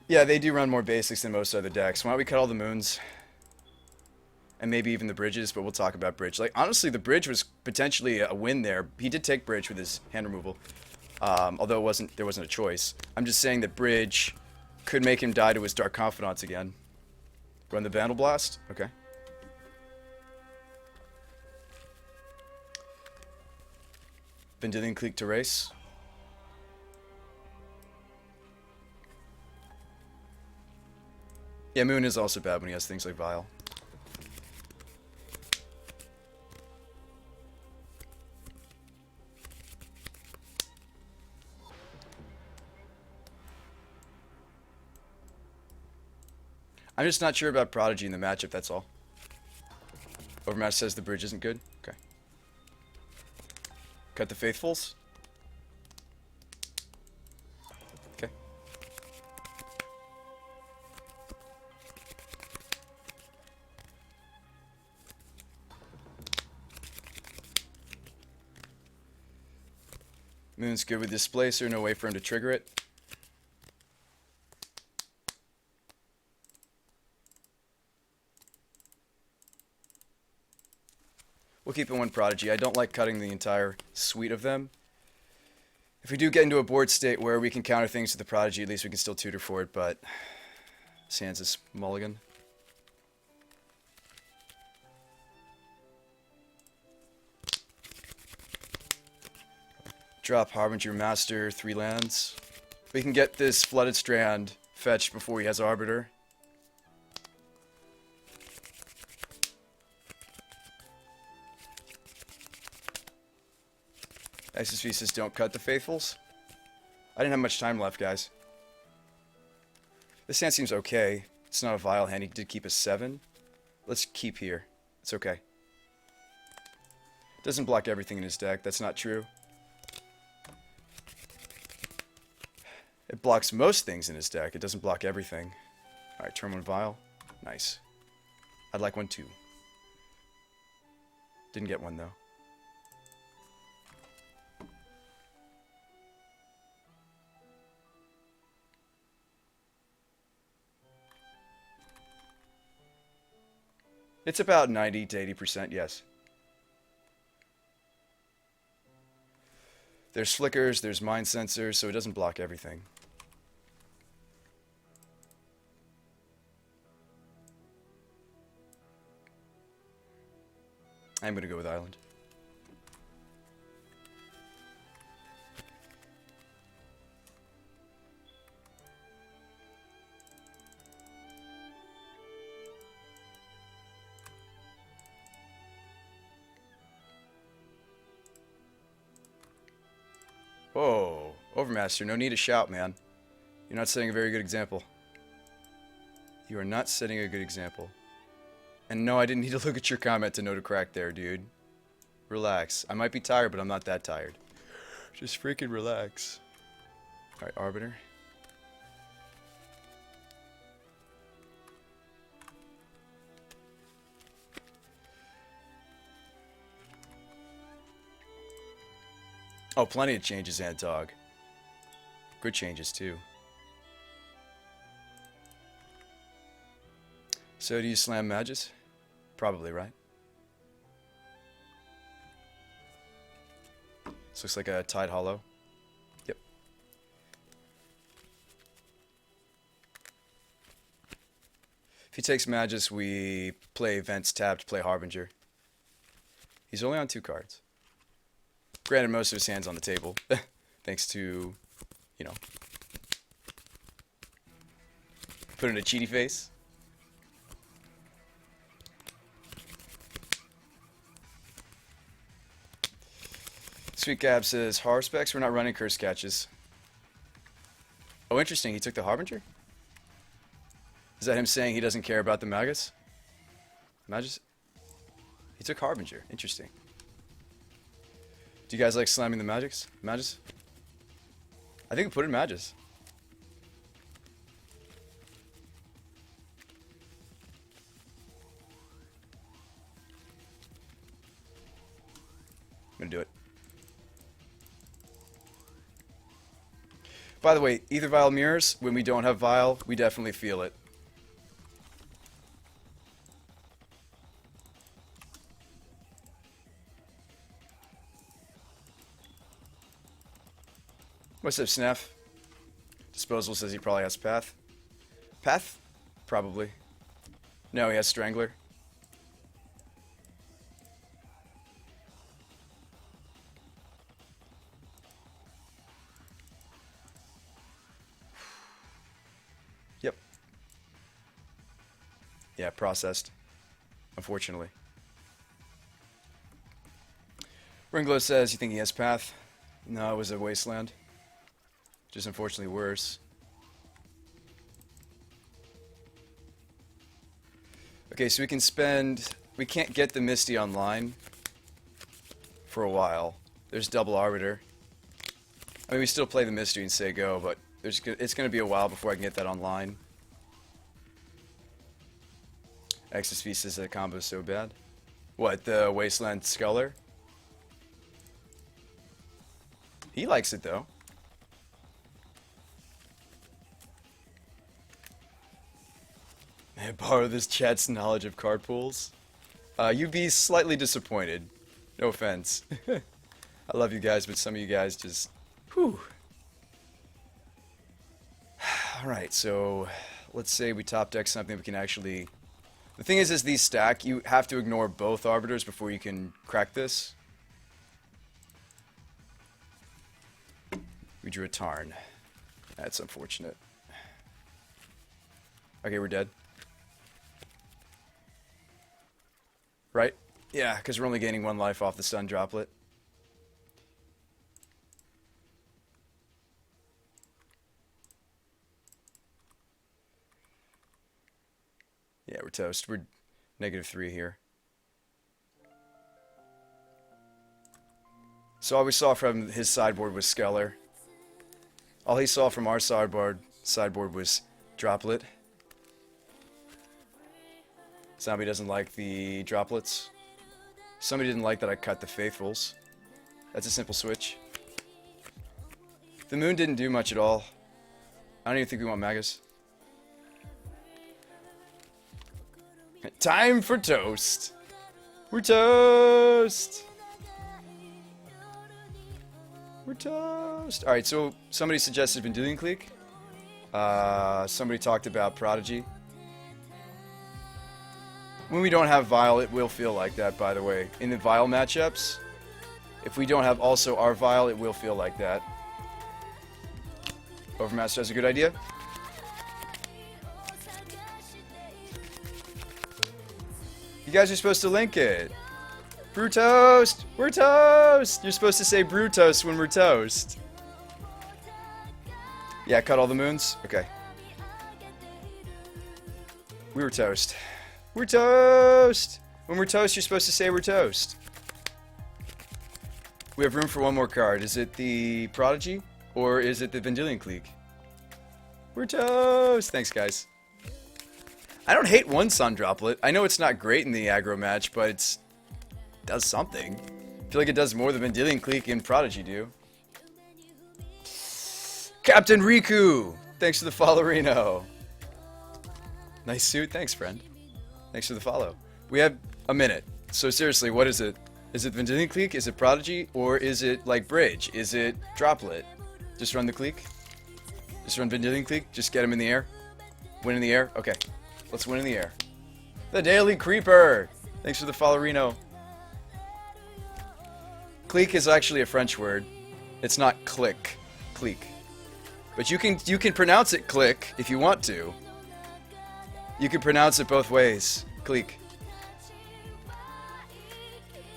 Yeah, they do run more basics than most other decks. Why don't we cut all the moons? And maybe even the bridges, but we'll talk about bridge. Like, honestly, the bridge was potentially a win there. He did take bridge with his hand removal. Although there wasn't a choice. I'm just saying that bridge could make him die to his Dark Confidants again. Run the Vandal Blast? Okay. Vendilion Clique to race. Yeah, Moon is also bad when he has things like Vile. I'm just not sure about Prodigy in the matchup, that's all. Overmatch says the bridge isn't good? Okay. Cut the Faithfuls? Okay. Moon's good with Displacer, no way for him to trigger it. We'll keep it one Prodigy. I don't like cutting the entire suite of them. If we do get into a board state where we can counter things to the Prodigy, at least we can still tutor for it, but Sans is mulligan. Drop Harbinger Master, 3 lands. We can get this Flooded Strand fetched before he has Arbiter. XSV says don't cut the Faithfuls. I didn't have much time left, guys. This hand seems okay. It's not a Vile hand. He did keep a 7. Let's keep here. It's okay. Doesn't block everything in his deck. That's not true. It blocks most things in his deck. It doesn't block everything. Alright, turn 1 Vile. Nice. I'd like one too. Didn't get one though. It's about 90 to 80%, yes. There's flickers, there's mind sensors, so it doesn't block everything. I'm going to go with Island. Whoa, Overmaster, no need to shout, man. You're not setting a very good example. You are not setting a good example. And no, I didn't need to look at your comment to know to crack there, dude. Relax. I might be tired, but I'm not that tired. Just freaking relax. Alright, Arbiter. Oh, plenty of changes, Ant Dog. Good changes, too. So, do you slam Magus? Probably, right? This looks like a Tide Hollow. Yep. If he takes Magus, we play Vents tapped, play Harbinger. He's only on 2 cards. Granted, most of his hand's on the table, thanks to, you know, put in a cheaty face. Sweet Gab says, Horror Specs, we're not running Curse Catches. Oh, interesting, he took the Harbinger? Is that him saying he doesn't care about the Magus? Magus? He took Harbinger, interesting. Do you guys like slamming the Magus? Magus? I think we put in Magus. I'm gonna do it. By the way, either vial mirrors, when we don't have vial, we definitely feel it. What's up, Snaff? Disposal says he probably has Path. Path? Probably. No, he has Strangler. Yep. Yeah, processed. Unfortunately. Ringlow says you think he has Path. No, it was a Wasteland. Just unfortunately worse. Okay, so we can spend... We can't get the Misty online for a while. There's double Arbiter. I mean, we still play the Misty and say go, but it's going to be a while before I can get that online. XSP says that combo is so bad. What, the Wasteland Sculler? He likes it, though. May I borrow this chat's knowledge of card pools? You'd be slightly disappointed. No offense. I love you guys, but some of you guys just... Whew. Alright, so... Let's say we top deck something we can actually... The thing is these stack, you have to ignore both Arbiters before you can crack this. We drew a Tarn. That's unfortunate. Okay, we're dead. Right? Yeah, because we're only gaining 1 life off the stun droplet. Yeah, we're toast. We're -3 here. So all we saw from his sideboard was Skeller. All he saw from our sideboard was Droplet. Zombie doesn't like the droplets. Somebody didn't like that I cut the Faithfuls. That's a simple switch. The moon didn't do much at all. I don't even think we want Magus. Time for toast. We're toast. We're toast. Alright, so somebody suggested Vendilion Clique. Somebody talked about Prodigy. When we don't have Vial, it will feel like that, by the way. In the Vial matchups, if we don't have also our Vial, it will feel like that. Overmaster has a good idea. You guys are supposed to link it. Brew toast! We're toast! You're supposed to say brew toast when we're toast. Yeah, cut all the moons? Okay. We were toast. We're toast! When we're toast, you're supposed to say we're toast. We have room for one more card. Is it the Prodigy? Or is it the Vendilion Clique? We're toast! Thanks, guys. I don't hate one Sun Droplet. I know it's not great in the aggro match, but it does something. I feel like it does more than Vendilion Clique and Prodigy do. Captain Riku! Thanks for the follow, Reno. Nice suit. Thanks, friend. Thanks for the follow. We have a minute. So seriously, what is it? Is it Vendilion Clique? Is it Prodigy? Or is it like Bridge? Is it Droplet? Just run the Clique? Just run Vendilion Clique? Just get him in the air? Win in the air? Okay. Let's win in the air. The Daily Creeper! Thanks for the follow, Reno. Clique is actually a French word. It's not click. Clique. But you can pronounce it click if you want to. You can pronounce it both ways. Clique.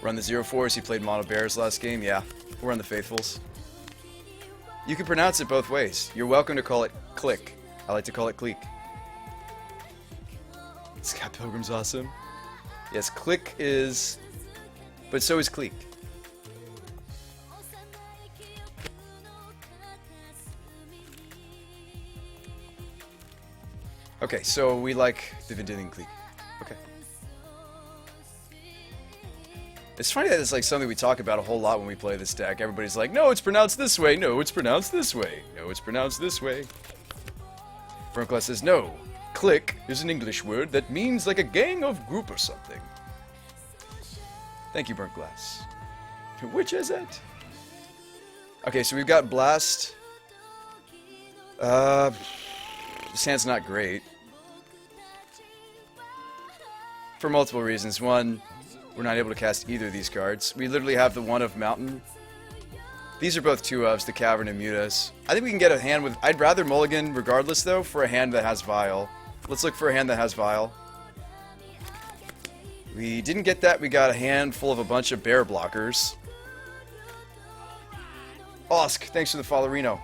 Run the 0-4s. He played Mono Bears last game. Yeah. We're on the Faithfuls. You can pronounce it both ways. You're welcome to call it click. I like to call it clique. Scott Pilgrim's awesome. Yes, click is... But so is clique. Okay, so we like the Vendilion Clique. Okay. It's funny that it's like something we talk about a whole lot when we play this deck. Everybody's like, no, it's pronounced this way. No, it's pronounced this way. No, it's pronounced this way. Brunkla says, no. Click is an English word that means like a gang of group or something. Thank you, Burnt Glass. Which is it? Okay, so we've got Blast. This hand's not great. For multiple reasons. One, we're not able to cast either of these cards. We literally have the one of Mountain. These are both 2-ofs, the Cavern and Mutas. I think we can get a hand with... I'd rather mulligan regardless, though, for a hand that has Vial. Let's look for a hand that has Vial. We didn't get that. We got a hand full of a bunch of bear blockers. Osk, thanks for the follow, Reno.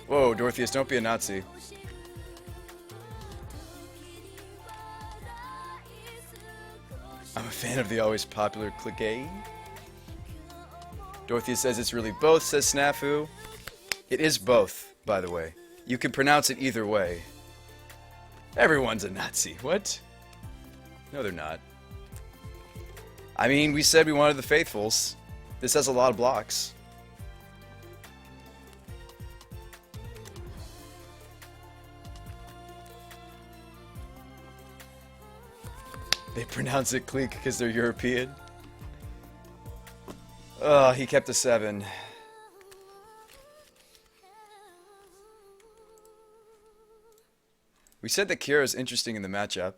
Whoa, Dorotheus, don't be a Nazi. I'm a fan of the always popular clique. Dorotheus says it's really both, says Snafu. It is both, by the way. You can pronounce it either way. Everyone's a Nazi. What? No, they're not. I mean, we said we wanted the Faithfuls. This has a lot of blocks. They pronounce it clique because they're European. Oh, he kept a 7. We said that Kira is interesting in the matchup.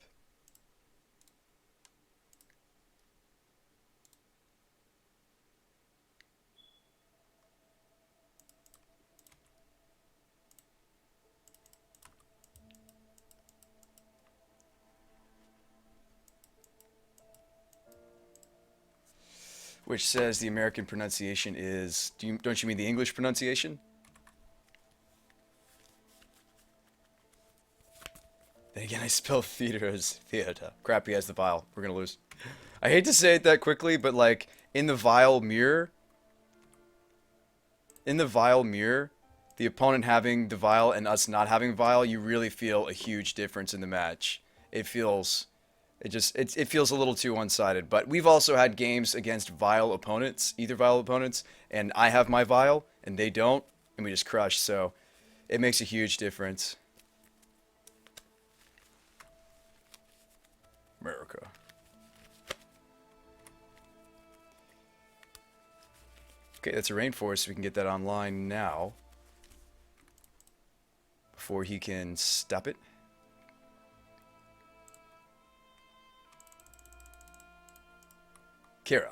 Which says the American pronunciation is... don't you mean the English pronunciation? Then again, I spell theater as theater. Crap, he has the vial. We're gonna lose. I hate to say it that quickly, but like, in the vial mirror... In the vial mirror, the opponent having the vial and us not having vial, you really feel a huge difference in the match. It feels... It feels a little too one-sided, but we've also had games against Vial opponents, either Vial opponents, and I have my Vial, and they don't, and we just crush, so it makes a huge difference. America. Okay, that's a Rainforest, so we can get that online now, before he can stop it. Kira.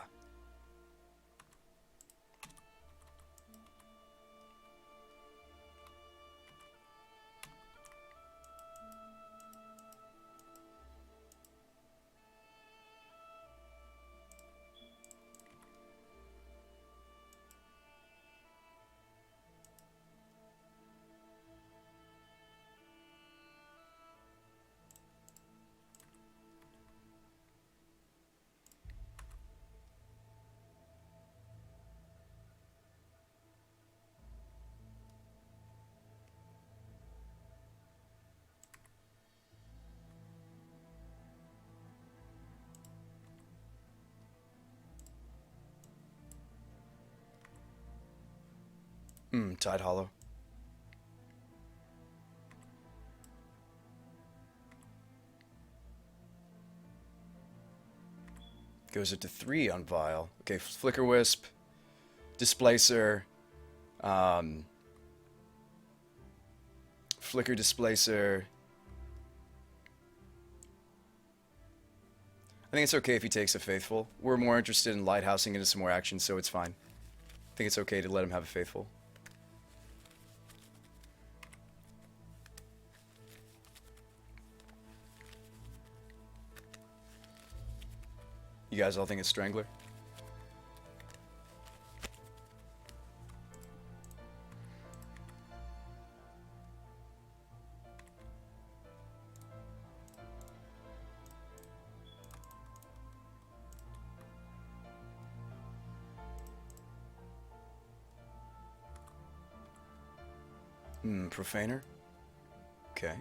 Tide Hollow. Goes up to 3 on Vial. Okay, Flicker Wisp, Displacer, Flicker Displacer. I think it's okay if he takes a Faithful. We're more interested in lighthousing into some more action, so it's fine. I think it's okay to let him have a Faithful. You guys all think it's Strangler? Profaner? Okay.